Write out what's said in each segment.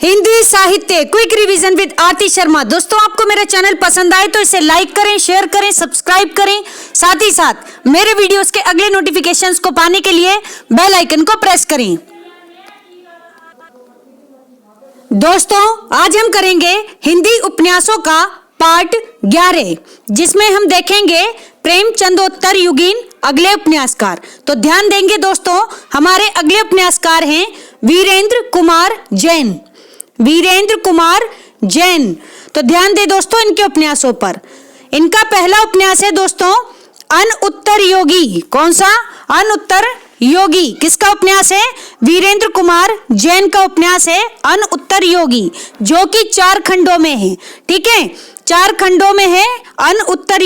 हिंदी साहित्य quick revision with आरती शर्मा। दोस्तों, आपको मेरा चैनल पसंद आए तो इसे लाइक करें, शेयर करें, सब्सक्राइब करें। साथ ही साथ मेरे वीडियोस के अगले नोटिफिकेशंस को पाने के लिए बेल आइकन को प्रेस करें। दोस्तों, आज हम करेंगे हिंदी उपन्यासों का पार्ट 11, जिसमें हम देखेंगे प्रेमचंदोत्तर युगीन अगले उपन्यासकार। तो ध्यान देंगे दोस्तों, हमारे अगले उपन्यासकार हैं वीरेंद्र कुमार जैन। वीरेंद्र कुमार जैन। तो ध्यान दे दोस्तों इनके उपन्यासों पर। इनका पहला उपन्यास है दोस्तों अनउत्तर योगी। कौन सा? अनउत्तर योगी। किसका उपन्यास है? वीरेंद्र कुमार जैन का उपन्यास है अनउत्तर योगी, जो कि 4 खंडों में है। ठीक है, 4 खंडों में है अनउत्तर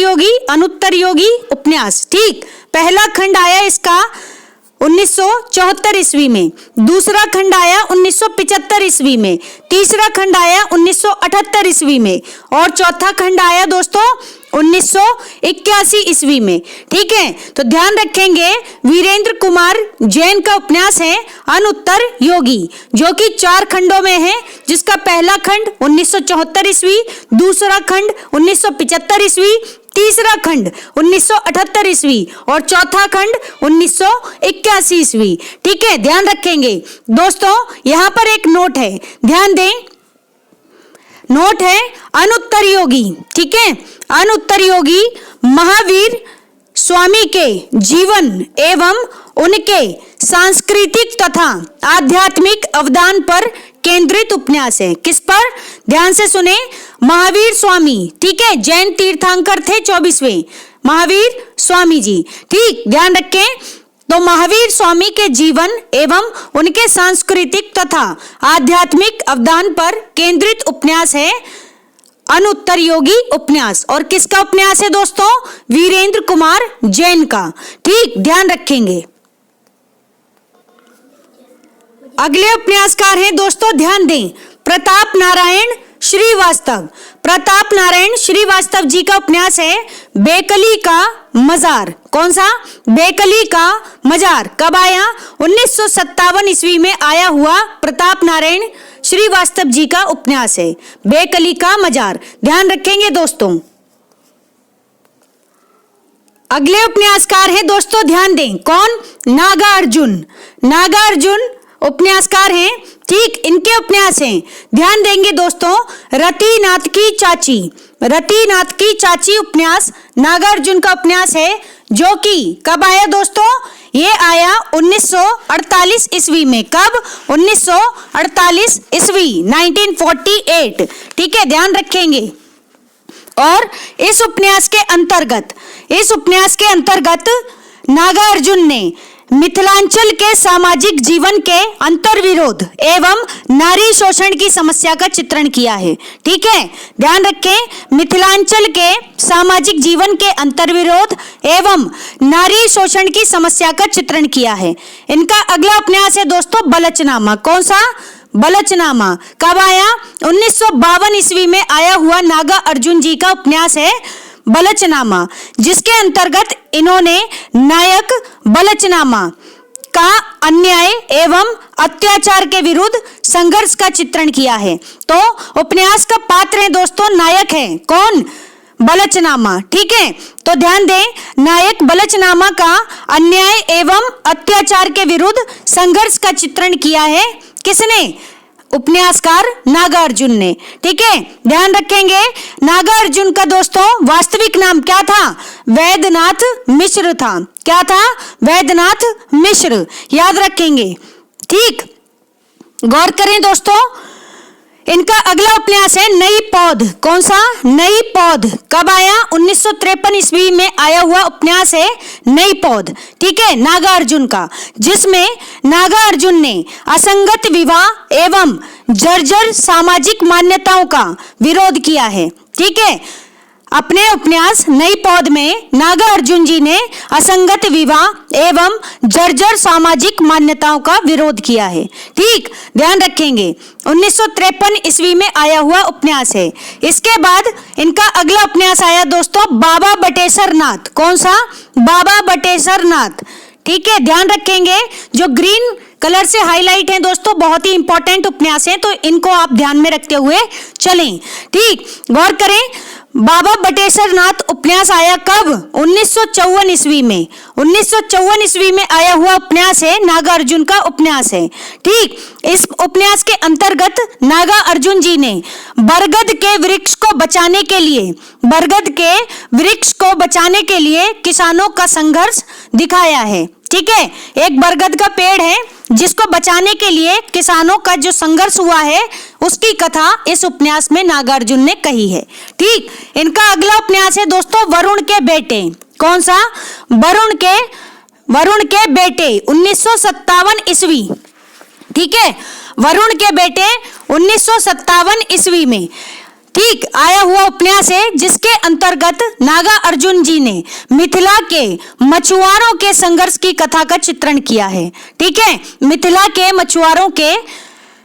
योगी उपन्यास। ठीक, पहला खंड आया इसका 1974 ईस्वी में, दूसरा खंड आया 1975 ईस्वी में, तीसरा खंड आया 1978 ईस्वी में और चौथा खंड आया दोस्तों 1981 ईस्वी में। ठीक है, तो ध्यान रखेंगे वीरेंद्र कुमार जैन का उपन्यास है अनउत्तर योगी, जो कि 4 खंडों में है, जिसका पहला खंड 1974 ईस्वी, दूसरा खंड 1975 ईस्वी, तीसरा खंड 1978 ईस्वी और चौथा खंड 1981 ईस्वी। ठीक है, ध्यान रखेंगे दोस्तों। यहां पर एक नोट है, ध्यान दें। नोट है अनउत्तर योगी। ठीक है, अनउत्तर योगी महावीर स्वामी के जीवन एवं उनके सांस्कृतिक तथा आध्यात्मिक अवदान पर केंद्रित उपन्यास है। किस पर? ध्यान से सुने। महावीर स्वामी, ठीक है, जैन तीर्थंकर थे 24वें महावीर स्वामी जी। ठीक, ध्यान रखें। तो महावीर स्वामी के जीवन एवं उनके सांस्कृतिक तथा आध्यात्मिक अवदान पर केंद्रित उपन्यास है अनउत्तर योगी उपन्यास। और किसका उपन्यास है दोस्तों? वीरेंद्र कुमार जैन का। ठीक, ध्यान रखेंगे। अगले उपन्यासकार हैं दोस्तों, ध्यान दें, प्रताप नारायण श्रीवास्तव। प्रताप नारायण श्रीवास्तव जी का उपन्यास है बेकली का मजार। कौन सा? बेकली का मजार। कब आया? 1957 ईस्वी में आया हुआ प्रताप नारायण श्रीवास्तव जी का उपन्यास है बेकली का मजार। ध्यान रखेंगे दोस्तों। अगले उपन्यासकार है दोस्तों, ध्यान दें, कौन? नागार्जुन। नागार्जुन उपन्यासकार हैं। ठीक, इनके उपन्यास हैं, ध्यान देंगे दोस्तों, रतिनाथ की चाची। रतिनाथ की चाची उपन्यास नागार्जुन का उपन्यास है, जो कि कब आया दोस्तों? ये आया 1948 ईस्वी में। कब? 1948 ईस्वी, 1948। ठीक है, ध्यान रखेंगे। और इस उपन्यास के अंतर्गत नागार्जुन ने मिथिलांचल के सामाजिक जीवन के अंतर्विरोध एवं नारी शोषण की समस्या का चित्रण किया है। ठीक है, ध्यान रखें, मिथिलांचल के सामाजिक जीवन के अंतर्विरोध एवं नारी शोषण की समस्या का चित्रण किया है। इनका अगला उपन्यास है दोस्तों बलचनामा। कौन सा? बलचनामा। कब आया? 1952 ईस्वी में आया हुआ नागा अर्जुन जी का उपन्यास है बलचनामा, जिसके अंतर्गत इन्होंने नायक बलचनामा का अन्याय एवं अत्याचार के विरुद्ध संघर्ष का चित्रण किया है। तो उपन्यास का पात्र है दोस्तों, नायक है कौन? बलचनामा। ठीक है, तो ध्यान दें, नायक बलचनामा का अन्याय एवं अत्याचार के विरुद्ध संघर्ष का चित्रण किया है। किसने? उपन्यासकार नागार्जुन ने। ठीक है, ध्यान रखेंगे। नागार्जुन का दोस्तों वास्तविक नाम क्या था? वैद्यनाथ मिश्र था। क्या था? वैद्यनाथ मिश्र। याद रखेंगे। ठीक, गौर करें दोस्तों। इनका अगला उपन्यास है नई पौध। कौन सा? नई पौध। कब आया? 1953 ईस्वी में आया हुआ उपन्यास है नई पौध। ठीक है, नागार्जुन का, जिसमें नागार्जुन ने असंगत विवाह एवं जर्जर सामाजिक मान्यताओं का विरोध किया है। ठीक है, अपने उपन्यास नई पौध में नागार्जुन जी ने असंगत विवाह एवं जर्जर सामाजिक मान्यताओं का विरोध किया है। ठीक, ध्यान रखेंगे। 1953 ईस्वी में आया हुआ उपन्यास है। इसके बाद इनका अगला उपन्यास आया दोस्तों बाबा बटेश्वर नाथ। कौन सा? बाबा बटेश्वर नाथ। ठीक है, ध्यान रखेंगे। जो ग्रीन कलर से हाईलाइट हैं दोस्तों, बहुत ही इंपॉर्टेंट उपन्यास हैं, तो इनको आप ध्यान में रखते हुए चलें। ठीक, गौर करें, बाबा बटेश्वर नाथ उपन्यास आया कब? 1954 ईस्वी में। 1954 ईस्वी में आया हुआ उपन्यास है, नागार्जुन का उपन्यास है। ठीक, इस उपन्यास के अंतर्गत नागार्जुन जी ने बरगद के वृक्ष को बचाने के लिए, बरगद के वृक्ष को बचाने के लिए किसानों का संघर्ष दिखाया है। ठीक है, एक बरगद का पेड़ है जिसको बचाने के लिए किसानों का जो संघर्ष हुआ है, उसकी कथा इस उपन्यास में नागार्जुन ने कही है। ठीक, इनका अगला उपन्यास है दोस्तों वरुण के बेटे। कौन सा? वरुण के बेटे, 1957 ईस्वी। ठीक है, वरुण के बेटे 1957 ईस्वी में ठीक आया हुआ उपन्यास है, जिसके अंतर्गत नागार्जुन जी ने मिथिला के मछुआरों के संघर्ष की कथा का चित्रण किया है। ठीक है, मिथिला के मछुआरों के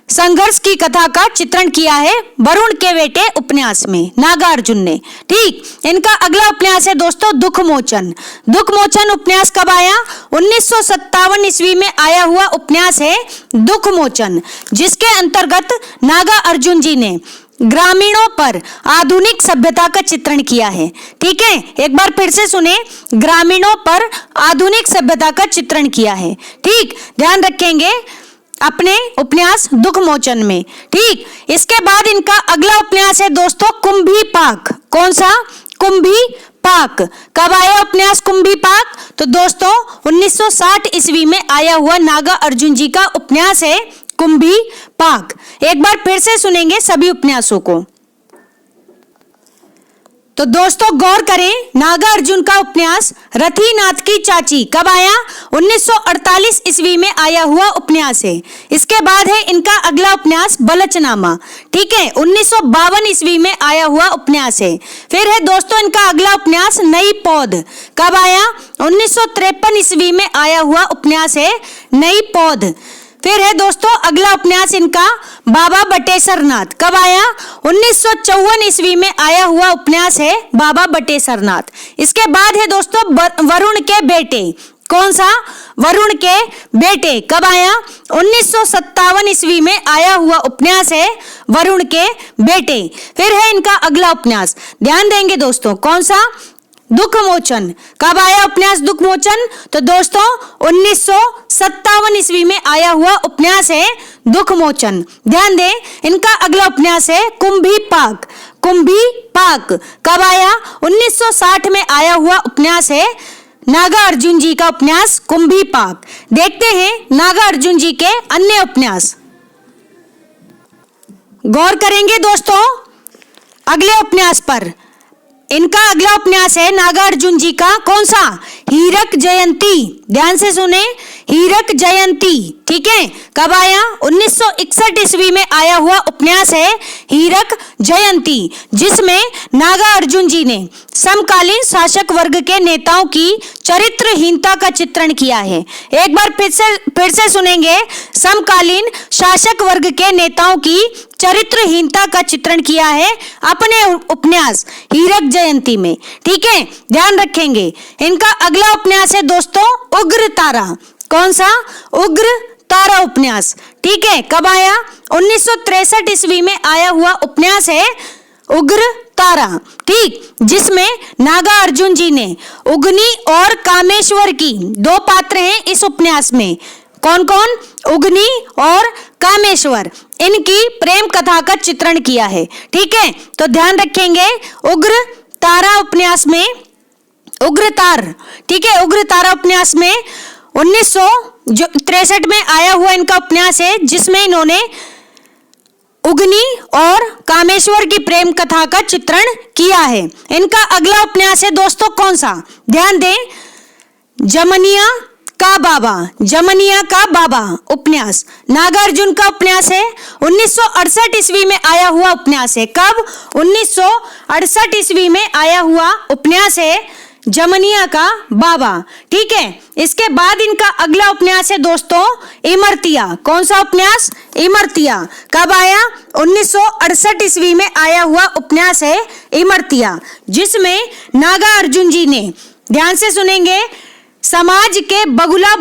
संघर्ष की कथा का चित्रण किया है वरुण के बेटे उपन्यास में नागार्जुन ने। ठीक, इनका अगला उपन्यास है दोस्तों दुखमोचन। दुखमोचन उपन्यास कब आया? 1957 ईस्वी में आया हुआ उपन्यास है दुखमोचन, जिसके अंतर्गत नागार्जुन जी ने ग्रामीणों पर आधुनिक सभ्यता का चित्रण किया है। ठीक है, एक बार फिर से सुने, ग्रामीणों पर आधुनिक सभ्यता का चित्रण किया है। ठीक, ध्यान रखेंगे अपने उपन्यास दुखमोचन में। ठीक, इसके बाद इनका अगला उपन्यास है दोस्तों कुंभी पाक। कौन सा? कुंभी पाक। कब आया उपन्यास कुंभी पाक? तो दोस्तों 1960 ईस्वी में आया हुआ नागार्जुन जी का उपन्यास है कुंभी पाक। एक बार फिर से सुनेंगे सभी उपन्यासों को। तो दोस्तों गौर करें, नागार्जुन का उपन्यास रथीनाथ की चाची कब आया? 1948 ईस्वी में आया हुआ उपन्यास है। इसके बाद है इनका अगला उपन्यास बलचनामा। ठीक है, 1952 ईस्वी में आया हुआ उपन्यास है। फिर है दोस्तों इनका अगला उपन्यास नई पौध। कब आया? 1953 ईस्वी में आया हुआ उपन्यास है नई पौध। फिर है दोस्तों अगला उपन्यास इनका बाबा बटेश्वर नाथ। कब आया? 1954 ईस्वी में आया हुआ उपन्यास है बाबा बटेश्वर नाथ। इसके बाद है दोस्तों वरुण के बेटे। कौन सा? वरुण के बेटे। कब आया? 1957 ईस्वी में आया हुआ उपन्यास है वरुण के बेटे। फिर है इनका अगला उपन्यास, ध्यान देंगे दोस्तों, कौन सा? दुखमोचन। कब आया उपन्यास दुखमोचन? तो दोस्तों 1957 ईस्वी में आया हुआ उपन्यास है दुखमोचन। ध्यान दें, इनका अगला उपन्यास है कुंभी पाक। कुंभी पाक कब आया? 1960 में आया हुआ उपन्यास है नागार्जुन जी का उपन्यास कुंभी पाक। देखते हैं नागार्जुन जी के अन्य उपन्यास। गौर करेंगे दोस्तों अगले उपन्यास पर। इनका अगला उपन्यास है नागार्जुन जी का कौन सा? हीरक जयंती। ध्यान से सुने, हीरक जयंती। ठीक है, कब आया? 1961 ईस्वी में आया हुआ उपन्यास है हीरक जयंती, जिसमें नागार्जुन जी ने समकालीन शासक वर्ग के नेताओं की चरित्रहीनता का चित्रण किया है। एक बार फिर से सुनेंगे, समकालीन शासक वर्ग के नेताओं की चरित्रहीनता का चित्रण किया है अपने उपन्यास हीरक जयंती में। ठीक है, ध्यान रखेंगे। इनका अगला उपन्यास है दोस्तों उग्र तारा। कौन सा? उग्र तारा उपन्यास। ठीक है, कब आया? 1963 ईस्वी में आया हुआ उपन्यास है उग्र तारा। ठीक, जिसमें नागार्जुन जी ने उगनी और कामेश्वर की दो पात्र हैं इस उपन्यास में। कौन कौन? उगनी और कामेश्वर, इनकी प्रेम कथा का चित्रण किया है। ठीक है, तो ध्यान रखेंगे उग्र तारा उपन्यास में उग्रतार। ठीक है, उग्रतारा उपन्यास में 1963 में आया हुआ इनका उपन्यास है, जिसमें इन्होंने उगनी और कामेश्वर की प्रेम कथा का चित्रण किया है। इनका अगला उपन्यास है दोस्तों कौन सा? ध्यान दें, जमनिया का बाबा। जमनिया का बाबा उपन्यास नागार्जुन का उपन्यास है। 1968 ईस्वी में आया हुआ उपन्यास है। कब? 1968 ईस्वी में आया हुआ उपन्यास है जमनिया का बाबा। ठीक है, इसके बाद इनका अगला उपन्यास है दोस्तों इमरतिया। कौन सा उपन्यास? इमरतिया। कब आया? 1968 ईस्वी में आया हुआ उपन्यास है इमरतिया, जिसमें नागार्जुन जी ने, ध्यान से सुनेंगे, समाज के बगुला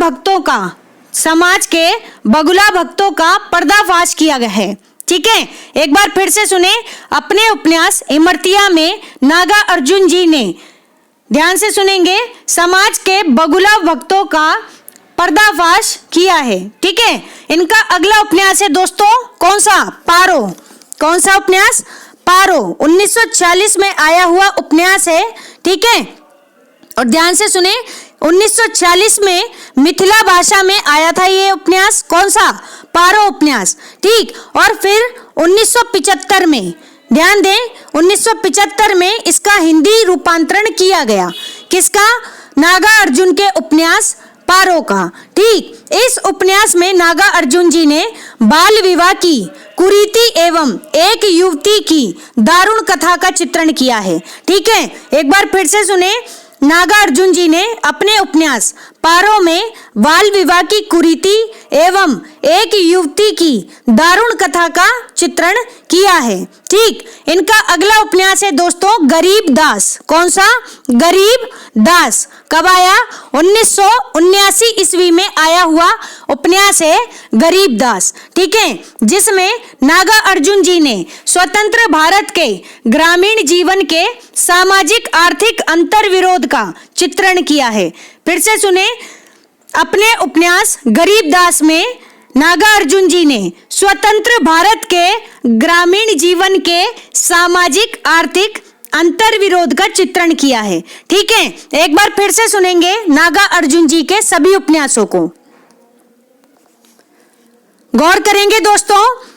भक्तों का पर्दाफाश किया गया है। ठीक है, एक बार फिर से सुने। अपने उपन्यास इमरतिया में नागा अर्जुन जी ने, ध्यान से सुनेंगे, समाज के बगुला भक्तों का पर्दाफाश किया है। ठीक है, इनका अगला उपन्यास है दोस्तों कौन सा? पारो। कौन सा उपन्यास? पारो 1946 में आया हुआ उपन्यास है। ठीक है, और ध्यान से सुने, 1946 में मिथिला भाषा में आया था ये उपन्यास। कौन सा? पारो उपन्यास। ठीक, और फिर 1975 में, ध्यान दें, 1975 में इसका हिंदी रूपांतरण किया गया। किसका? नागा अर्जुन के उपन्यास पारो का। ठीक, इस उपन्यास में नागा अर्जुन जी ने बाल विवाह की कुरीति एवं एक युवती की दारुण कथा का चित्रण किया है। ठीक है, एक बार फिर से सुने। नागा अर्जुन जी ने अपने उपन्यास पारो में बाल विवाह की कुरीति एवं एक युवती की दारुण कथा का चित्रण किया है। ठीक, इनका अगला उपन्यास है दोस्तों गरीब दास। कौन सा? गरीब दास। कब आया? 1979 ईस्वी में आया हुआ उपन्यास है गरीब दास। ठीक है, जिसमें नागा अर्जुन जी ने स्वतंत्र भारत के ग्रामीण जीवन के सामाजिक आर्थिक अंतर्विरोध का चित्रण किया है। फिर से सुने, अपने उपन्यास गरीब दास में नागा अर्जुन जी ने स्वतंत्र भारत के ग्रामीण जीवन के सामाजिक आर्थिक अंतर्विरोध का चित्रण किया है। ठीक है, एक बार फिर से सुनेंगे नागा अर्जुन जी के सभी उपन्यासों को। गौर करेंगे दोस्तों।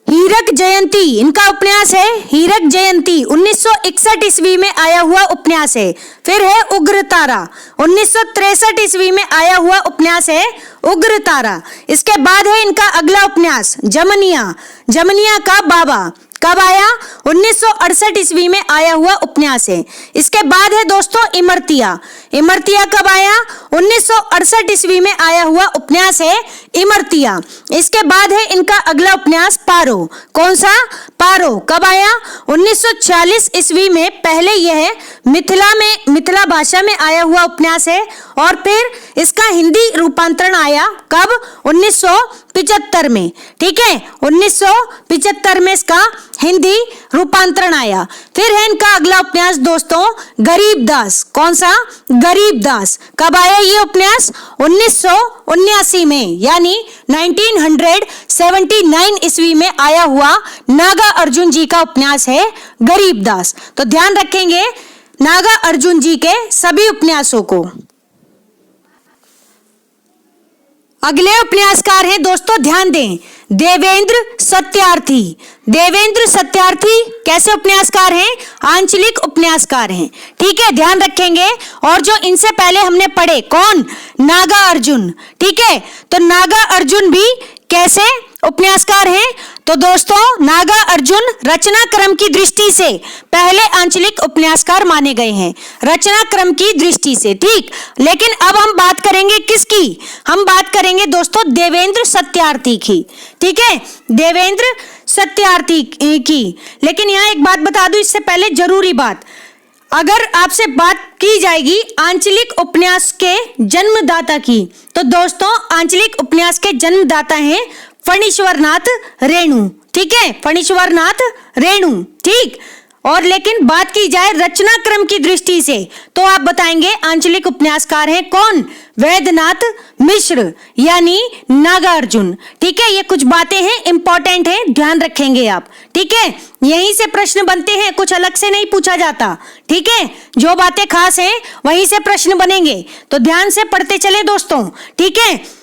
हीरक जयंती इनका उपन्यास है। हीरक जयंती 1961 ईस्वी में आया हुआ उपन्यास है। फिर है उग्र तारा, 1963 ईस्वी में आया हुआ उपन्यास है उग्र तारा। इसके बाद है इनका अगला उपन्यास जमनिया, जमनिया का बाबा। कब आया? 1968 ईस्वी में आया हुआ उपन्यास है। इसके बाद है दोस्तों इमरतिया। इमरतिया कब आया? 1968 ईस्वी में आया हुआ उपन्यास है इमरतिया। इसके बाद है इनका अगला उपन्यास पारो। कौन सा? पारो। कब आया? 1946 ईस्वी में। पहले यह मिथिला भाषा में आया हुआ उपन्यास है और फिर इसका हिंदी रूपांतरण आया कब? 1975 में। ठीक है, 1975 में इसका हिंदी रूपांतरण आया। फिर है इनका अगला उपन्यास दोस्तों गरीब दास। कौन सा? गरीब दास। कब आया ये उपन्यास? 1979 में, यानी 1979 ईस्वी में आया हुआ नागा अर्जुन जी का उपन्यास है गरीब दास। तो ध्यान रखेंगे नागा अर्जुन जी के सभी उपन्यासों को। अगले उपन्यासकार हैं दोस्तों, ध्यान दें, देवेंद्र सत्यार्थी। देवेंद्र सत्यार्थी कैसे उपन्यासकार हैं? आंचलिक उपन्यासकार हैं। ठीक है, ध्यान रखेंगे। और जो इनसे पहले हमने पढ़े, कौन? नागा अर्जुन। ठीक है, तो नागा अर्जुन भी कैसे उपन्यासकार हैं? तो दोस्तों नागा अर्जुन रचना क्रम की दृष्टि से पहले आंचलिक उपन्यासकार माने गए हैं, रचना क्रम की दृष्टि से। ठीक, लेकिन अब हम बात करेंगे किसकी? हम बात करेंगे दोस्तों देवेंद्र सत्यार्थी की। ठीक है, देवेंद्र सत्यार्थी की। लेकिन यहाँ एक बात बता दूं इससे पहले, जरूरी बात, अगर आपसे बात की जाएगी आंचलिक उपन्यास के जन्मदाता की, तो दोस्तों आंचलिक उपन्यास के जन्मदाता हैं फणीश्वरनाथ रेणु। ठीक है, फणीश्वरनाथ रेणु। ठीक, और लेकिन बात की जाए रचना क्रम की दृष्टि से तो आप बताएंगे आंचलिक उपन्यासकार हैं कौन? वैद्यनाथ मिश्र, यानी नागा अर्जुन। ठीक है, ये कुछ बातें हैं, इंपॉर्टेंट हैं, ध्यान रखेंगे आप। ठीक है, यहीं से प्रश्न बनते हैं, कुछ अलग से नहीं पूछा जाता। ठीक है, जो बातें खास हैं वहीं से प्रश्न बनेंगे, तो ध्यान से पढ़ते चले दोस्तों। ठीक है,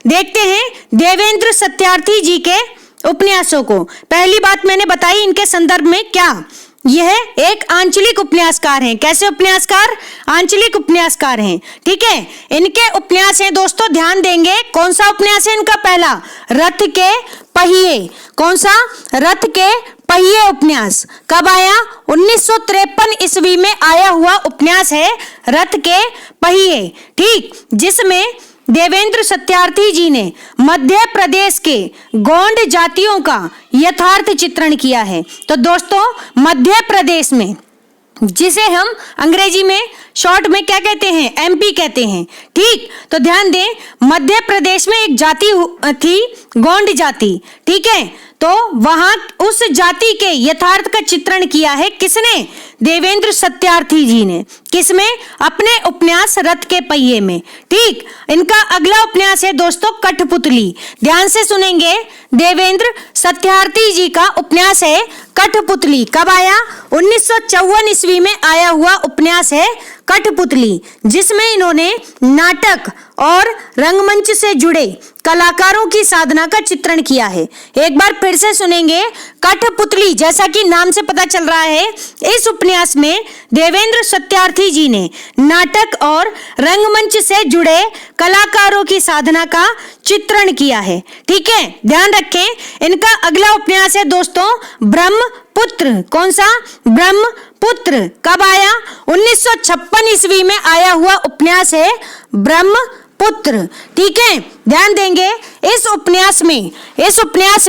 देखते हैं देवेंद्र सत्यार्थी जी के उपन्यासों को। पहली बात मैंने बताई इनके संदर्भ में, क्या यह एक आंचलिक उपन्यासकार हैं। कैसे उपन्यासकार? आंचलिक उपन्यासकार हैं। ठीक है, इनके उपन्यास हैं दोस्तों, ध्यान देंगे। कौन सा उपन्यास है इनका? पहला रथ के पहिए। कौन सा? रथ के पहिए उपन्यास। कब आया? 1953 ईस्वी में आया हुआ उपन्यास है रथ के पहिए। ठीक, जिसमें देवेंद्र सत्यार्थी जी ने मध्य प्रदेश के गोंड जातियों का यथार्थ चित्रण किया है। तो दोस्तों मध्य प्रदेश में जिसे हम अंग्रेजी में शॉर्ट में क्या कहते हैं, एमपी कहते हैं। ठीक, तो ध्यान दें, मध्य प्रदेश में एक जाति थी, गोंड जाति। ठीक है, तो वहां उस जाति के यथार्थ का चित्रण किया है किसने, देवेंद्र सत्यार्थी जी ने। किसमें, अपने उपन्यास रथ के पहिए में। ठीक, इनका अगला उपन्यास है दोस्तों कठपुतली। ध्यान से सुनेंगे, देवेंद्र सत्यार्थी जी का उपन्यास है कठपुतली। कब आया, 1954 ईस्वी में आया हुआ उपन्यास है कठपुतली, जिसमें इन्होंने नाटक और रंगमंच से जुड़े कलाकारों की साधना का चित्रण किया है। एक बार फिर से सुनेंगे, कठपुतली, जैसा कि नाम से पता चल रहा है, इस उपन्यास में देवेंद्र सत्यार्थी जी ने नाटक और रंगमंच से जुड़े कलाकारों की साधना का चित्रण किया है। ठीक है, ध्यान रखें, इनका अगला उपन्यास है दोस्तों ब्रह्मपुत्र। कौन सा, ब्रह्मपुत्र। कब आया, 1956 ईस्वी में आया हुआ उपन्यास है ब्रह्मपुत्र। ठीक है, ध्यान देंगे, इस उपन्यास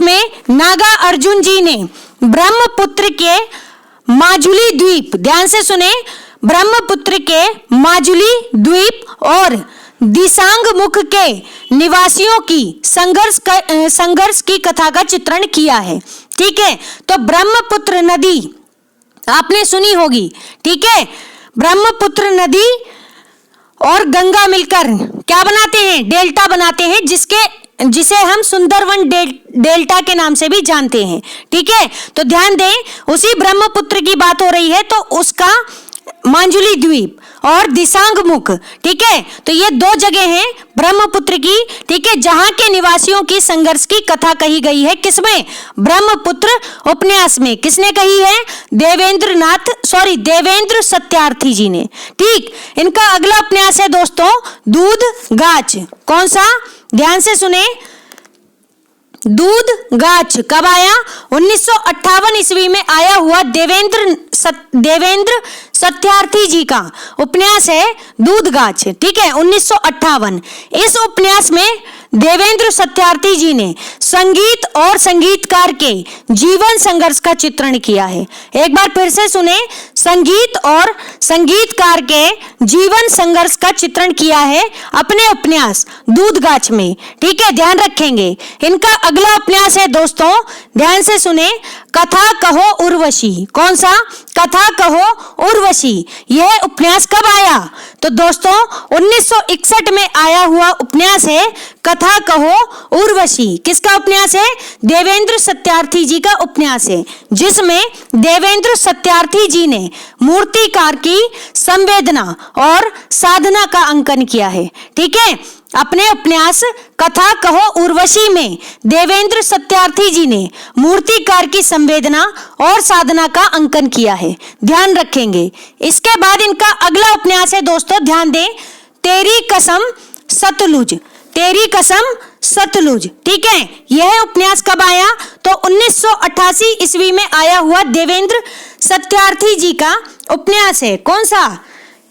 में नागा अर्जुन जी ने ब्रह्मपुत्र के माजुली द्वीप, ध्यान से सुने, ब्रह्मपुत्र के माजुली द्वीप और दिसांग मुख के निवासियों की संघर्ष की कथा का चित्रण किया है। ठीक है, तो ब्रह्मपुत्र नदी आपने सुनी होगी। ठीक है, ब्रह्मपुत्र नदी और गंगा मिलकर क्या बनाते हैं, डेल्टा बनाते हैं, जिसे हम सुंदरवन डेल्टा के नाम से भी जानते हैं। ठीक है, तो ध्यान दें, उसी ब्रह्मपुत्र की बात हो रही है, तो उसका मांजुली द्वीप और दिसांग मुख। ठीक है, तो ये दो जगह हैं ब्रह्मपुत्र की। ठीक है, जहां के निवासियों की संघर्ष की कथा कही गई है, किसमें, ब्रह्मपुत्र उपन्यास में। किसने कही है, देवेंद्र सत्यार्थी जी ने। ठीक, इनका अगला उपन्यास है दोस्तों दूध गाछ। कौन सा, ध्यान से सुने, दूध गाछ। कब आया, 1958 ईस्वी में आया हुआ देवेंद्र सत्यार्थी जी का उपन्यास है दूध गाछ। ठीक है, 1958। इस उपन्यास में देवेंद्र सत्यार्थी जी ने संगीत और संगीतकार के जीवन संघर्ष का चित्रण किया है। एक बार फिर से सुने, संगीत और संगीतकार के जीवन संघर्ष का चित्रण किया है अपने उपन्यास दूध गाछ में। ठीक है, ध्यान रखेंगे, इनका अगला उपन्यास है दोस्तों, ध्यान से सुने, कथा कहो उर्वशी। कौन सा, कथा कहो उर्वशी। यह उपन्यास कब आया, तो दोस्तों 1961 में आया हुआ उपन्यास है कथा कहो उर्वशी। किसका उपन्यास है, देवेंद्र सत्यार्थी जी का उपन्यास है, जिसमें देवेंद्र सत्यार्थी जी ने मूर्तिकार की संवेदना और साधना का अंकन किया है। ठीक है, अपने उपन्यास कथा कहो उर्वशी में देवेंद्र सत्यार्थी जी ने मूर्तिकार की संवेदना और साधना का अंकन किया है। ध्यान रखेंगे, इसके बाद इनका अगला उपन्यास है दोस्तों, ध्यान दें, तेरी कसम सतलुज। तेरी कसम सतलुज। ठीक है, यह उपन्यास कब आया, तो 1988 ईस्वी में आया हुआ देवेंद्र सत्यार्थी जी का उपन्यास है। कौन सा,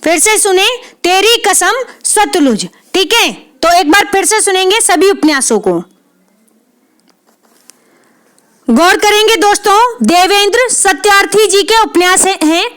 फिर से सुने, तेरी कसम सतलुज। ठीक है, तो एक बार फिर से सुनेंगे सभी उपन्यासों को, गौर करेंगे दोस्तों। देवेंद्र सत्यार्थी जी के उपन्यास हैं।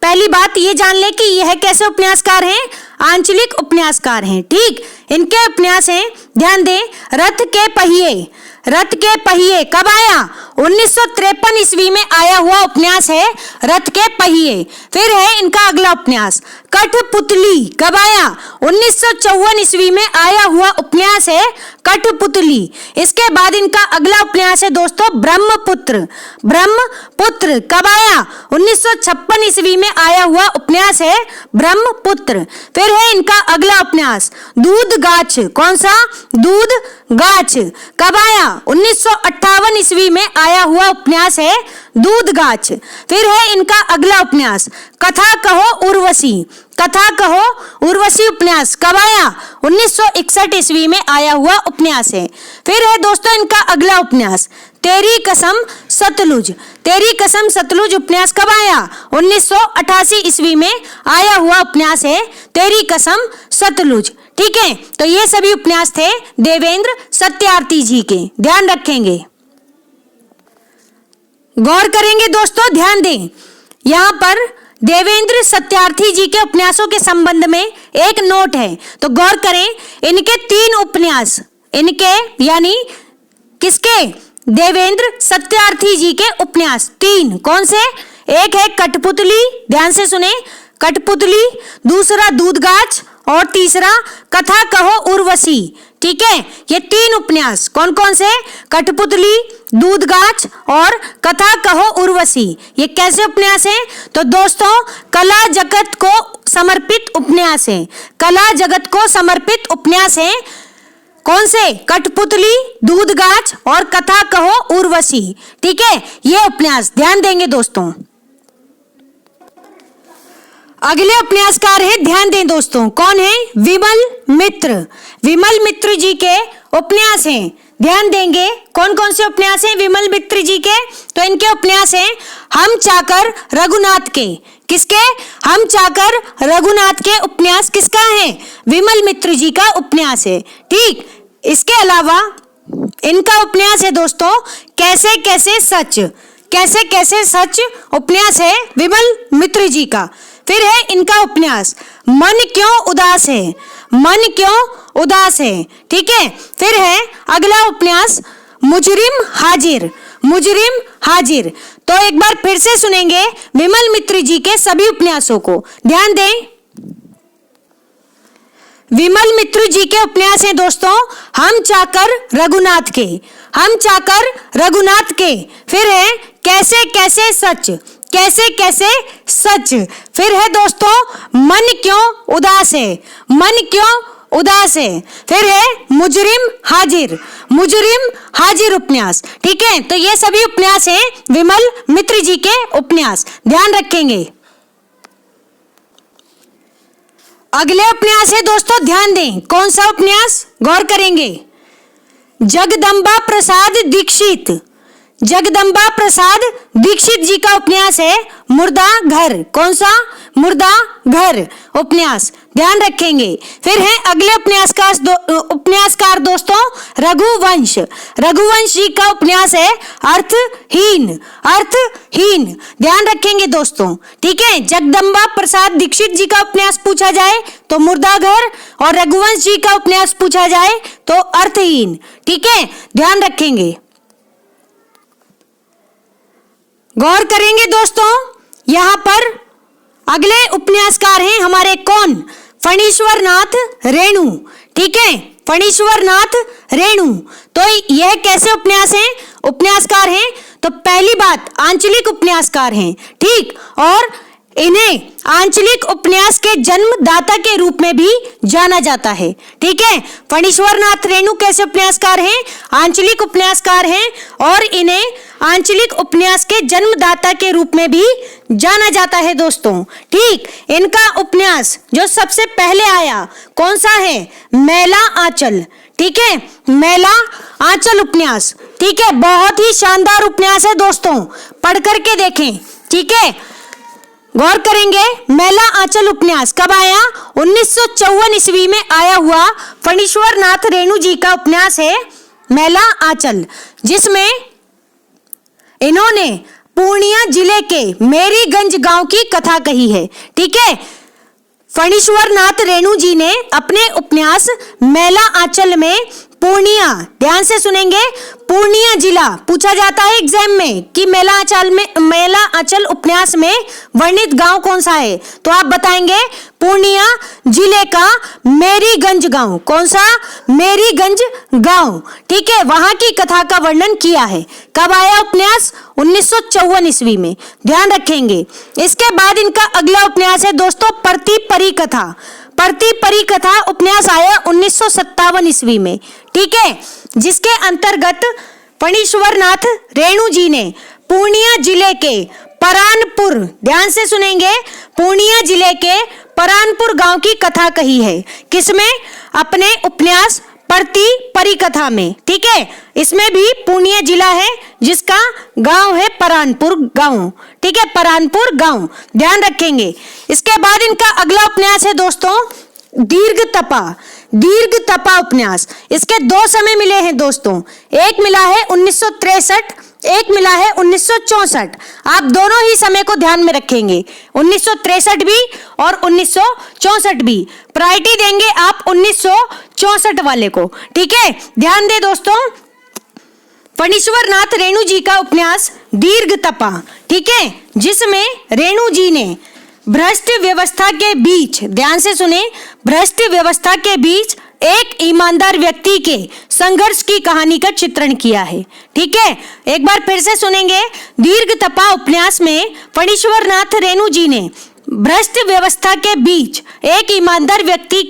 पहली बात ये जान ले कि यह कैसे उपन्यासकार हैं, आंचलिक उपन्यासकार हैं। ठीक, इनके उपन्यास हैं, ध्यान दें, रथ के पहिए। रथ के पहिए कब आया, 1953 ईस्वी में आया हुआ उपन्यास है रथ के पहिए। फिर है इनका अगला उपन्यास कठपुतली। कब आया, 1954 ईस्वी में आया हुआ उपन्यास है कठपुतली। इसके बाद इनका अगला उपन्यास है दोस्तों ब्रह्मपुत्र। ब्रह्मपुत्र कब आया, 1956 ईस्वी में आया हुआ उपन्यास है ब्रह्मपुत्र। फिर है इनका अगला उपन्यास दूध गाछ। कौन सा, दूध गाछ। कब आया, 1958 ईस्वी में आया हुआ उपन्यास है दूध गाछ। फिर है इनका अगला उपन्यास कथा कहो उर्वशी। कथा कहो उर्वशी उपन्यास कब आया, 1961 ईस्वी में आया हुआ उपन्यास है। फिर है दोस्तों इनका अगला उपन्यास तेरी कसम सतलुज। तेरी कसम सतलुज उपन्यास कब आया, 1988 ईस्वी में आया हुआ उपन्यास है तेरी कसम सतलुज। ठीक है, तो ये सभी उपन्यास थे देवेंद्र सत्यार्थी जी के, ध्यान रखेंगे, गौर करेंगे दोस्तों, ध्यान दें। यहाँ पर देवेंद्र सत्यार्थी जी के उपन्यासों के संबंध में एक नोट है, तो गौर करें, इनके 3 उपन्यास, इनके यानी किसके, देवेंद्र सत्यार्थी जी के उपन्यास 3, कौन से, एक है कठपुतली, ध्यान से सुने, कठपुतली, दूसरा दूधगाछ और तीसरा कथा कहो उर्वशी। ठीक है, ये 3 उपन्यास कौन कौन से, कठपुतली, दूधगाछ और कथा कहो उर्वशी, ये कैसे उपन्यास हैं, तो दोस्तों कला जगत को समर्पित उपन्यास हैं, कला जगत को समर्पित उपन्यास हैं। कौन से, कठपुतली, दूधगाछ और कथा कहो उर्वशी। ठीक है, ये उपन्यास ध्यान देंगे दोस्तों। अगले उपन्यासकार है, ध्यान दें दोस्तों, कौन है, विमल मित्र। विमल मित्र जी के उपन्यास हैं, ध्यान देंगे, कौन कौन से उपन्यास हैं विमल मित्र जी के, तो इनके उपन्यास हैं हम चाकर रघुनाथ के, किसके, हम चाकर रघुनाथ के उपन्यास किसका है, विमल मित्र जी का उपन्यास है। ठीक, इसके अलावा इनका उपन्यास है दोस्तों कैसे कैसे सच, कैसे कैसे सच उपन्यास है विमल मित्र जी का। फिर है इनका उपन्यास मन क्यों उदास है, मन क्यों उदास है। ठीक है, फिर है अगला उपन्यास मुजरिम हाजिर, मुजरिम हाजिर। तो एक बार फिर से सुनेंगे विमल मित्र जी के सभी उपन्यासों को, ध्यान दें। विमल मित्र जी के उपन्यास हैं दोस्तों हम चाकर रघुनाथ के, हम चाकर रघुनाथ के। फिर है कैसे कैसे सच, कैसे कैसे सच। फिर है दोस्तों मन क्यों उदास है, मन क्यों उदास है। फिर है मुजरिम हाजिर, मुजरिम हाजिर उपन्यास। ठीक है, तो ये सभी उपन्यास हैं विमल मित्र जी के उपन्यास, ध्यान रखेंगे। अगले उपन्यास है दोस्तों, ध्यान दें, कौन सा उपन्यास, गौर करेंगे, जगदम्बा प्रसाद दीक्षित, जगदम्बा प्रसाद दीक्षित जी का उपन्यास है मुर्दा घर। कौन सा, मुर्दा घर उपन्यास, ध्यान रखेंगे। फिर है अगले उपन्यासकार दोस्तों रघुवंश, रघुवंश जी का उपन्यास है अर्थहीन, अर्थहीन, ध्यान रखेंगे दोस्तों। ठीक है, जगदम्बा प्रसाद दीक्षित जी का उपन्यास पूछा जाए तो मुर्दा घर, और रघुवंश जी का उपन्यास पूछा जाए तो अर्थहीन। ठीक है, ध्यान रखेंगे। गौर करेंगे दोस्तों, यहां पर अगले उपन्यासकार हैं हमारे कौन, फणीश्वर नाथ रेणु। ठीक है, फणीश्वर नाथ रेणु। तो यह कैसे उपन्यास हैं, उपन्यासकार हैं, तो पहली बात आंचलिक उपन्यासकार हैं। ठीक, और इन्हें आंचलिक उपन्यास के जन्मदाता के रूप में भी जाना जाता है। ठीक है, फणीश्वर नाथ रेणु कैसे उपन्यासकार हैं, आंचलिक उपन्यासकार हैं, और इन्हें आंचलिक उपन्यास के जन्मदाता के रूप में भी जाना जाता है दोस्तों। ठीक, इनका उपन्यास जो सबसे पहले आया कौन सा है, मैला आंचल। ठीक है, मैला आंचल उपन्यास। ठीक है, बहुत ही शानदार उपन्यास है दोस्तों, पढ़ करके देखें। ठीक है, गौर करेंगे, मैला आंचल उपन्यास कब आया, 1954 ईस्वी में आया हुआ फणीश्वर नाथ रेणु जी का उपन्यास है मैला आंचल, जिसमें इन्होंने पूर्णिया जिले के मेरीगंज गांव की कथा कही है। ठीक है, फणीश्वर नाथ रेणु जी ने अपने उपन्यास मैला आंचल में पूर्णिया, ध्यान से सुनेंगे, पूर्णिया जिला पूछा जाता है एग्जाम में कि मैला आंचल उपन्यास में वर्णित गांव कौन सा है, तो आप बताएंगे पूर्णिया जिले का मेरीगंज गांव। कौन सा, मेरीगंज गांव। ठीक है, वहां की कथा का वर्णन किया है। कब आया उपन्यास, 1954 ईस्वी में, ध्यान रखेंगे। इसके बाद इनका अगला उपन्यास है दोस्तों परती परी कथा। परती परी कथा उपन्यास आया 1957 ईस्वी में। ठीक है, जिसके अंतर्गत फणीश्वर नाथ रेणु जी ने पूर्णिया जिले के परानपुर, ध्यान से सुनेंगे, पूर्णिया जिले के परानपुर गांव की कथा कही है। किसमें, अपने उपन्यास परती परी कथा में। ठीक है, इसमें भी पूर्णिया जिला है जिसका गांव है परानपुर गांव। ठीक है, परानपुर गांव, ध्यान रखेंगे। इसके बाद इनका अगला उपन्यास है दोस्तों दीर्घ तपा। दीर्घ तपा उपन्यास। इसके 2 समय मिले हैं दोस्तों, एक मिला है 1963, एक मिला है 1964। आप दोनों ही समय को ध्यान में रखेंगे, 1963 भी और 1964 भी। प्रायोरिटी देंगे आप 1964 वाले को, ठीक है। ध्यान दे दोस्तों, फणीश्वर नाथ रेणु जी का उपन्यास दीर्घ तपा, ठीक है, जिसमें रेणु जी ने भ्रष्ट व्यवस्था के बीच, ध्यान से सुने, भ्रष्ट व्यवस्था के बीच एक ईमानदार व्यक्ति के संघर्ष की कहानी का चित्रण किया है, ठीक है। एक बार फिर से सुनेंगे, दीर्घ तपा उपन्यास में फणीश्वर नाथ रेणु जी ने भ्रष्ट व्यवस्था के बीच एक ईमानदार व्यक्ति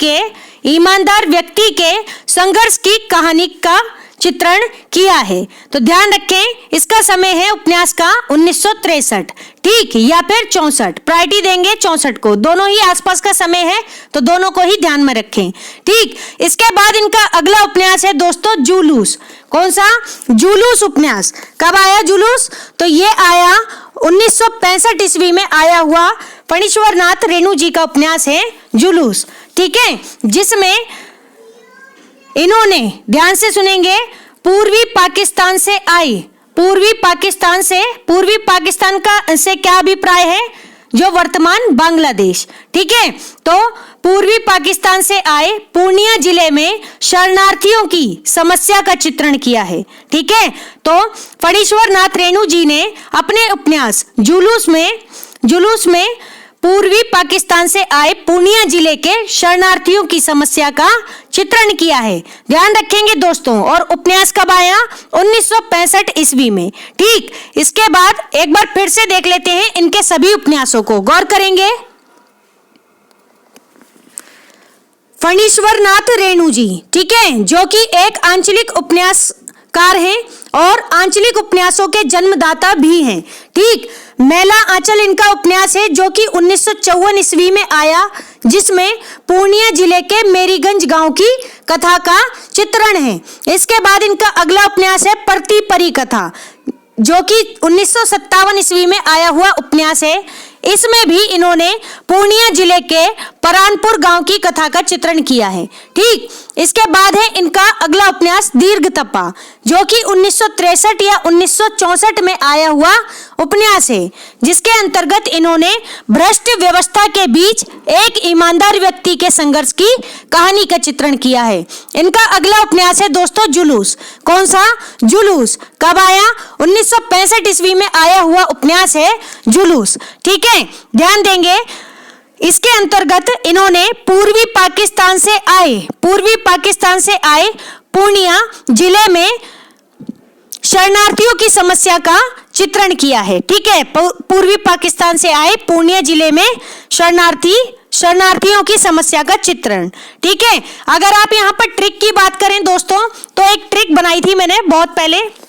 के संघर्ष की कहानी का चित्रण किया है। तो ध्यान रखें, इसका समय है उपन्यास का 1963, ठीक, या फिर 64। प्रायोरिटी देंगे 64 को, दोनों ही आसपास का समय है तो दोनों को ही ध्यान में रखें, ठीक। इसके बाद इनका अगला उपन्यास है दोस्तों जुलूस। कौन सा? जुलूस उपन्यास। कब आया जुलूस? तो ये आया 1965 ईस्वी में आया हुआ फणीश्वर नाथ रेणु जी का उपन्यास है जुलूस, ठीक है, जिसमें इन्होंने, ध्यान से सुनेंगे, पूर्वी पाकिस्तान का से क्या अभिप्राय है? जो वर्तमान बांग्लादेश, ठीक है। तो पूर्वी पाकिस्तान से आए पूर्णिया जिले में शरणार्थियों की समस्या का चित्रण किया है, ठीक है। तो फणीश्वर नाथ रेणु जी ने अपने उपन्यास जुलूस में पूर्वी पाकिस्तान से आए पूर्णिया जिले के शरणार्थियों की समस्या का चित्रण किया है। ध्यान रखेंगे दोस्तों, और उपन्यास कब आया? 1965 ईस्वी में, ठीक। इसके बाद एक बार फिर से देख लेते हैं इनके सभी उपन्यासों को, गौर करेंगे। फणीश्वर नाथ रेणु जी, ठीक है, जो कि एक आंचलिक उपन्यासकार हैं और आंचलिक उपन्यासों के जन्मदाता भी हैं, ठीक। मैला आंचल इनका उपन्यास है जो कि 1954 ईस्वी में आया, जिसमें पूर्णिया जिले के मेरीगंज गांव की कथा का चित्रण है। इसके बाद इनका अगला उपन्यास है परती परी कथा, जो कि 1957 ईस्वी में आया हुआ उपन्यास है। इसमें भी इन्होंने पूर्णिया जिले के परानपुर गांव की कथा का चित्रण किया है, ठीक। इसके बाद है इनका अगला उपन्यास दीर्घ तपा, जो कि 1963 या 1964 में आया हुआ उपन्यास है, जिसके अंतर्गत इन्होंने भ्रष्ट व्यवस्था के बीच एक ईमानदार व्यक्ति के संघर्ष की कहानी का चित्रण किया है। इनका अगला उपन्यास है दोस्तों जुलूस। कौन सा? जुलूस। कब आया? 1965 ईस्वी में आया हुआ उपन्यास है जुलूस, ठीक है। ध्यान देंगे, इसके अंतर्गत इन्होंने पूर्वी पाकिस्तान से आए पूर्णिया जिले में शरणार्थियों की समस्या का चित्रण किया है, ठीक है। पूर्वी पाकिस्तान से आए पूर्णिया जिले में शरणार्थियों की समस्या का चित्रण, ठीक है। अगर आप यहाँ पर ट्रिक की बात करें दोस्तों, तो एक ट्रिक बनाई थी मैंने बहुत पहले,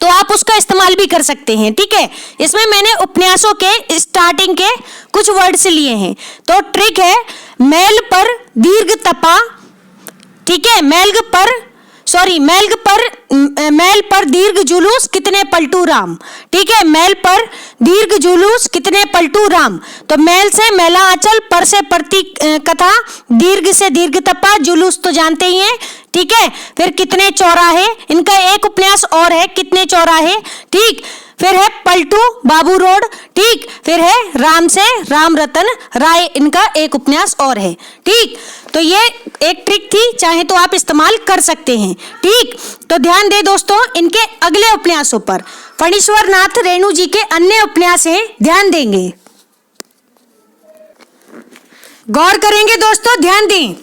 तो आप उसका इस्तेमाल भी कर सकते हैं, ठीक है। इसमें मैंने उपन्यासों के स्टार्टिंग के कुछ वर्ड्स लिए हैं। तो ट्रिक है मैल पर दीर्घ तपा, ठीक है, मैल पर दीर्घ जुलूस कितने पलटू राम, ठीक है। मैल पर दीर्घ जुलूस कितने पलटू राम। तो मैल से मैला आंचल, पर से परती कथा, दीर्घ से दीर्घ तपा, जुलूस तो जानते ही हैं, ठीक है। फिर कितने चौराहे, इनका एक उपन्यास और है कितने चौराहे, ठीक। फिर है पलटू बाबू रोड, ठीक। फिर है राम से राम रतन राय, इनका एक उपन्यास और है, ठीक। तो ये एक ट्रिक थी, चाहे तो आप इस्तेमाल कर सकते हैं, ठीक। तो ध्यान दे दोस्तों इनके अगले उपन्यासों पर। फणीश्वर नाथ रेणु जी के अन्य उपन्यास हैं, ध्यान देंगे, गौर करेंगे दोस्तों, ध्यान दें।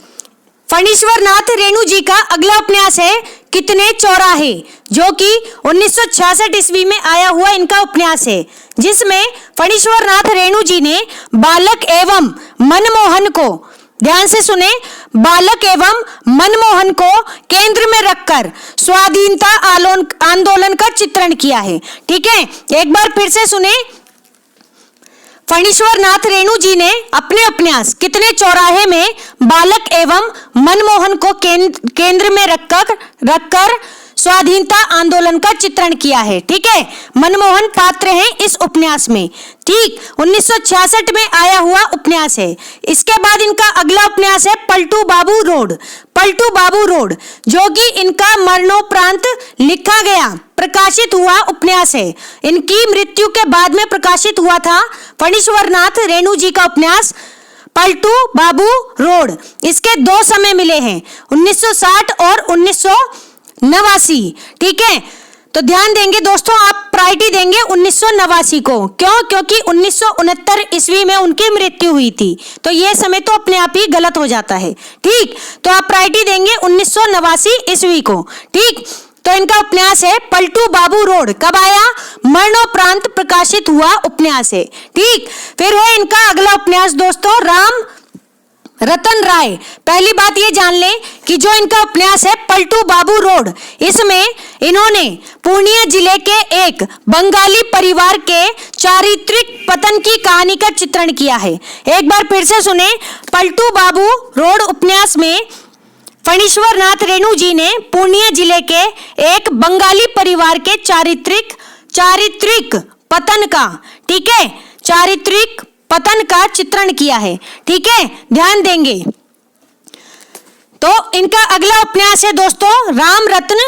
फणीश्वर नाथ रेणु जी का अगला उपन्यास है कितने चौराहे, जो कि 1966 ईस्वी में आया हुआ इनका उपन्यास है, जिसमें फणीश्वर नाथ रेणु जी ने बालक एवं मनमोहन को, ध्यान से सुने, बालक एवं मनमोहन को केंद्र में रखकर स्वाधीनता आंदोलन का चित्रण किया है, ठीक है। एक बार फिर से सुने, फणीश्वर नाथ रेणु जी ने अपने उपन्यास कितने चौराहे में बालक एवं मनमोहन को केंद्र में रखकर स्वाधीनता आंदोलन का चित्रण किया है। ठीक है, मनमोहन पात्र हैं इस उपन्यास में। ठीक, 1966 में आया हुआ उपन्यास है। इसके बाद इनका अगला उपन्यास है पलटू बाबू रोड। पलटू बाबू रोड जो कि इनका मरणोपरांत लिखा गया प्रकाशित हुआ उपन्यास है। इनकी मृत्यु के बाद में प्रकाशित हुआ था फणीश्वरनाथ रेणु जी का उपन्यास पलटू बाबू रोड। इसके दो समय मिले हैं, 1960 और 1989। ठीक है, तो ध्यान देंगे दोस्तों, आप प्रायोरिटी देंगे 1989 को। क्यों? क्योंकि 1969 ईस्वी में उनकी मृत्यु हुई थी, तो यह समय तो अपने आप ही गलत हो जाता है। ठीक, तो आप प्रायोरिटी देंगे 1989 ईस्वी को। ठीक, तो इनका उपन्यास है पलटू बाबू रोड। कब आया? मरणोपरांत प्रकाशित हुआ उपन्यास है। ठीक, फिर है इनका अगला उपन्यास दोस्तों राम रतन राय। पहली बात ये जान लें कि जो इनका उपन्यास है पलटू बाबू रोड, इसमें इन्होंने पूर्णिया जिले के एक बंगाली परिवार के चारित्रिक पतन की कहानी का चित्रण किया है। एक बार फिर से सुने, पलटू बाबू रोड उपन्यास में फणीश्वरनाथ रेणु जी ने पूर्णिया जिले के एक बंगाली परिवार के चारित्रिक पतन का, ठीक है, चारित्रिक पतन का चित्रण किया है। ठीक है, ध्यान देंगे। तो इनका अगला उपन्यास है दोस्तों राम रतन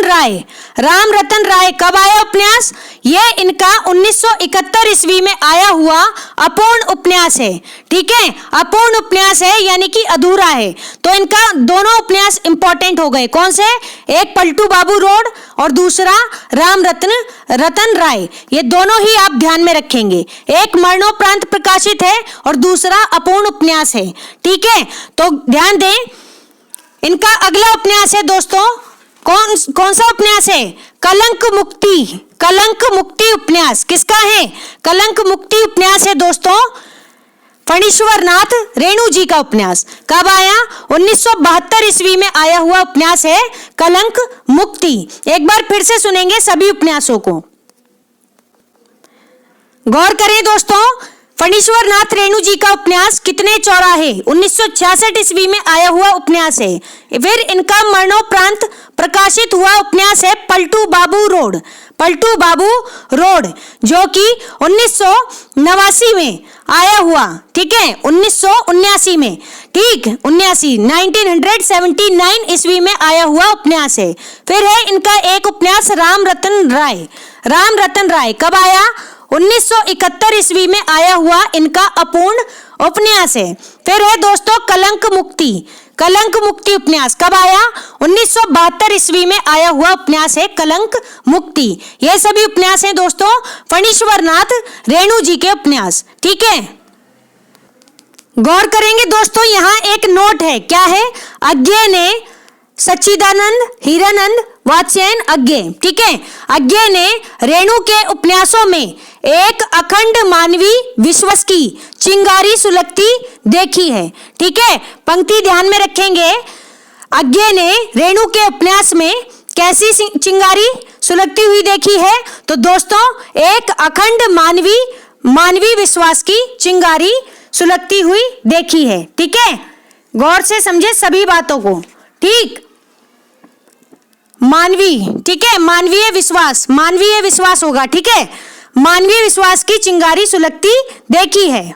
राय। राम रतन राय कब आया उपन्यास? यह इनका 1971 ईस्वी में आया हुआ अपूर्ण उपन्यास है। ठीक है, अपूर्ण उपन्यास है यानी कि अधूरा है। तो इनका दोनों उपन्यास इंपॉर्टेंट हो गए। कौन से? एक पलटू बाबू रोड और दूसरा राम रतन राय। ये दोनों ही आप ध्यान में रखेंगे। एक मरणोपरांत प्रकाशित है और दूसरा अपूर्ण उपन्यास है। ठीक है, तो ध्यान दें। इनका अगला उपन्यास है दोस्तों, कौन सा उपन्यास है? कलंक मुक्ति उपन्यास। किसका है? कलंक मुक्ति उपन्यास है दोस्तों फणीश्वरनाथ रेणु जी का उपन्यास। कब आया? 1972 ईस्वी में आया हुआ उपन्यास है कलंक मुक्ति। एक बार फिर से सुनेंगे सभी उपन्यासों को, गौर करें दोस्तों। फणीश्वरनाथ रेणु जी का उपन्यास कितने चौराहे 1966 ईस्वी में आया हुआ उपन्यास है। फिर इनका मरणोपरांत प्रकाशित हुआ उपन्यास है पलटू बाबू रोड जो कि 1989 में आया हुआ। ठीक है, 1979 में, ठीक, 1979 ईस्वी में आया हुआ उपन्यास है। फिर है इनका एक उपन्यास राम रतन राय कब आया? 1971 ईस्वी में आया हुआ इनका अपूर्ण उपन्यास है। फिर है दोस्तों कलंक मुक्ति उपन्यास। कब आया? 1972 ईस्वी में आया हुआ उपन्यास है कलंक मुक्ति। ये सभी उपन्यास हैं दोस्तों फणीश्वरनाथ रेणु जी के उपन्यास। ठीक है, गौर करेंगे दोस्तों, यहाँ एक नोट है। क्या है? अज्ञे ने सच्चिदानंद हीरानंद वात्स्यायन अज्ञे। ठीक है, अज्ञे ने रेणु के उपन्यासों में एक अखंड मानवी विश्वास की चिंगारी सुलगती देखी है। ठीक है, पंक्ति ध्यान में रखेंगे। अज्ञे ने रेणु के उपन्यास में कैसी चिंगारी सुलगती हुई देखी है? तो दोस्तों एक अखंड मानवी विश्वास की चिंगारी सुलगती हुई देखी है। ठीक है, गौर से समझे सभी बातों को। ठीक, ठीक है, मानवीय विश्वास होगा। ठीक है, मानवीय विश्वास की चिंगारी सुलगती देखी है।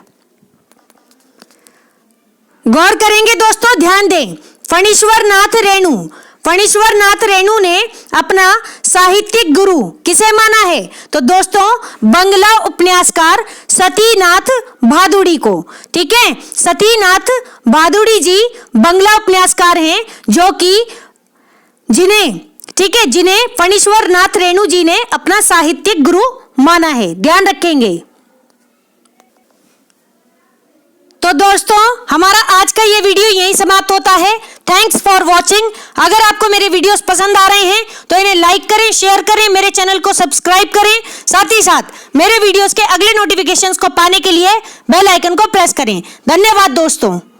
गौर करेंगे दोस्तों, ध्यान दें। फणीश्वरनाथ रेणु ने अपना साहित्यिक गुरु किसे माना है? तो दोस्तों बंगला उपन्यासकार सतीनाथ भादुड़ी को। ठीक है, सतीनाथ भादुड़ी जी बंगला उपन्यासकार हैं जो कि जिन्हें फणीश्वरनाथ रेणु जी ने अपना साहित्यिक गुरु माना है। ध्यान रखेंगे। तो दोस्तों हमारा आज का ये वीडियो यहीं समाप्त होता है। Thanks for watching. अगर आपको मेरे वीडियोस पसंद आ रहे हैं तो इन्हें लाइक करें, शेयर करें, मेरे चैनल को सब्सक्राइब करें। साथ ही साथ मेरे वीडियोस के अगले नोटिफिकेशंस को पाने के लिए बेल आइकन को प्रेस करें। धन्यवाद दोस्तों।